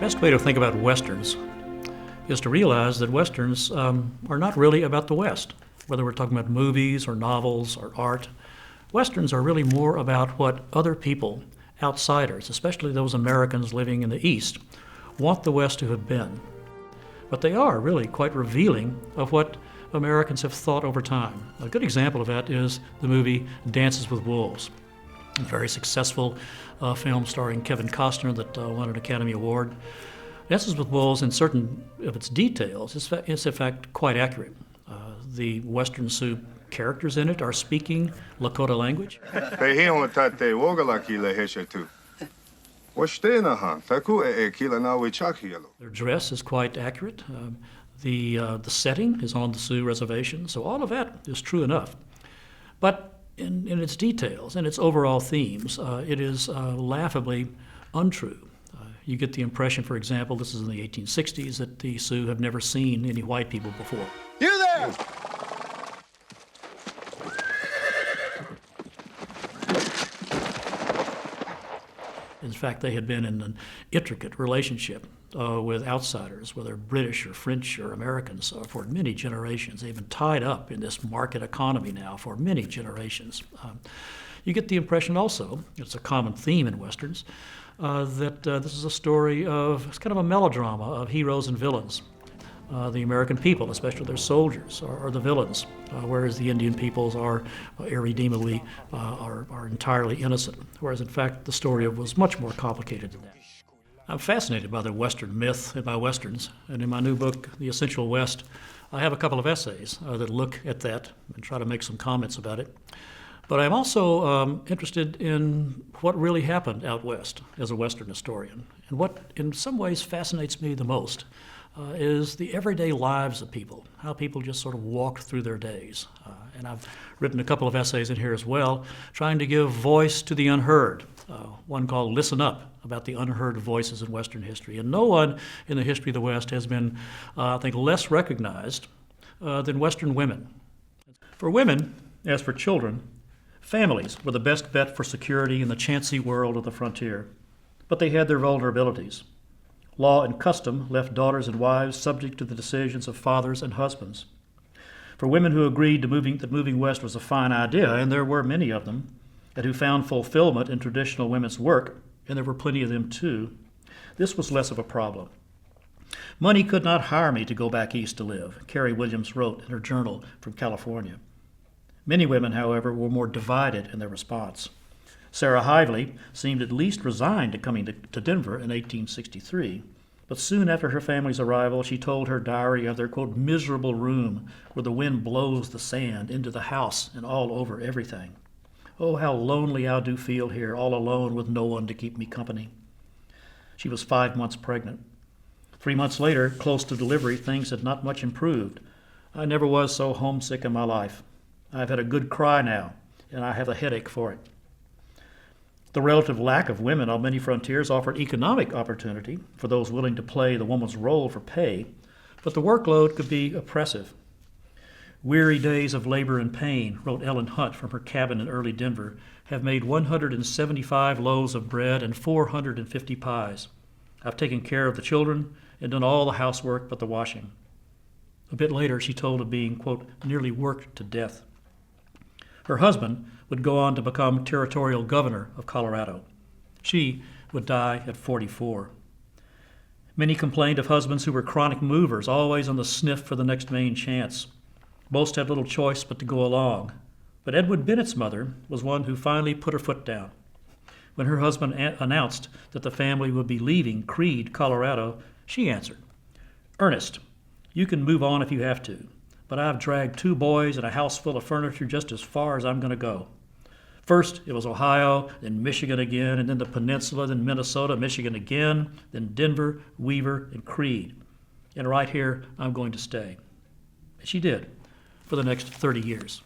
best way to think about Westerns is to realize that Westerns are not really about the West. Whether we're talking about movies or novels or art, Westerns are really more about what other people, outsiders, especially those Americans living in the East, want the West to have been. But they are really quite revealing of what Americans have thought over time. A good example of that is the movie Dances with Wolves, a very successful film starring Kevin Costner that won an Academy Award. Dances with Wolves, in certain of its details, is in fact quite accurate. The Western Sioux characters in it are speaking Lakota language. Their dress is quite accurate. The setting is on the Sioux reservation, so all of that is true enough. But in its details and its overall themes, it is laughably untrue. You get the impression, for example, this is in the 1860s, that the Sioux have never seen any white people before. You there! In fact, they had been in an intricate relationship with outsiders, whether British or French or Americans, for many generations. They've been tied up in this market economy now for many generations. You get the impression also, it's a common theme in Westerns, that this is a story of, it's kind of a melodrama of heroes and villains. The American people, especially their soldiers, are the villains, whereas the Indian peoples are irredeemably, are entirely innocent, whereas in fact the story was much more complicated than that. I'm fascinated by the Western myth and by Westerns, and in my new book, The Essential West, I have a couple of essays that look at that and try to make some comments about it. But I'm also interested in what really happened out west as a Western historian. And what in some ways fascinates me the most is the everyday lives of people, how people just sort of walked through their days. And I've written a couple of essays in here as well, trying to give voice to the unheard, one called Listen Up, about the unheard voices in Western history. And no one in the history of the West has been, I think, less recognized than Western women. For women, as for children, families were the best bet for security in the chancy world of the frontier, but they had their vulnerabilities. Law and custom left daughters and wives subject to the decisions of fathers and husbands. For women who agreed that moving west was a fine idea, and there were many of them, and who found fulfillment in traditional women's work, and there were plenty of them too, this was less of a problem. Money could not hire me to go back east to live, Carrie Williams wrote in her journal from California. Many women, however, were more divided in their response. Sarah Hively seemed at least resigned to coming to Denver in 1863, but soon after her family's arrival, she told her diary of their, quote, miserable room where the wind blows the sand into the house and all over everything. Oh, how lonely I do feel here, all alone with no one to keep me company. She was 5 months pregnant. 3 months later, close to delivery, things had not much improved. I never was so homesick in my life. I've had a good cry now, and I have a headache for it. The relative lack of women on many frontiers offered economic opportunity for those willing to play the woman's role for pay, but the workload could be oppressive. Weary days of labor and pain, wrote Ellen Hunt from her cabin in early Denver, have made 175 loaves of bread and 450 pies. I've taken care of the children and done all the housework but the washing. A bit later, she told of being, quote, nearly worked to death. Her husband would go on to become territorial governor of Colorado. She would die at 44. Many complained of husbands who were chronic movers, always on the sniff for the next main chance. Most had little choice but to go along. But Edward Bennett's mother was one who finally put her foot down. When her husband announced that the family would be leaving Creede, Colorado, she answered, Ernest, you can move on if you have to, but I've dragged 2 boys and a house full of furniture just as far as I'm going to go. First, it was Ohio, then Michigan again, and then the peninsula, then Minnesota, Michigan again, then Denver, Weaver, and Creede. And right here, I'm going to stay. And she did, for the next 30 years.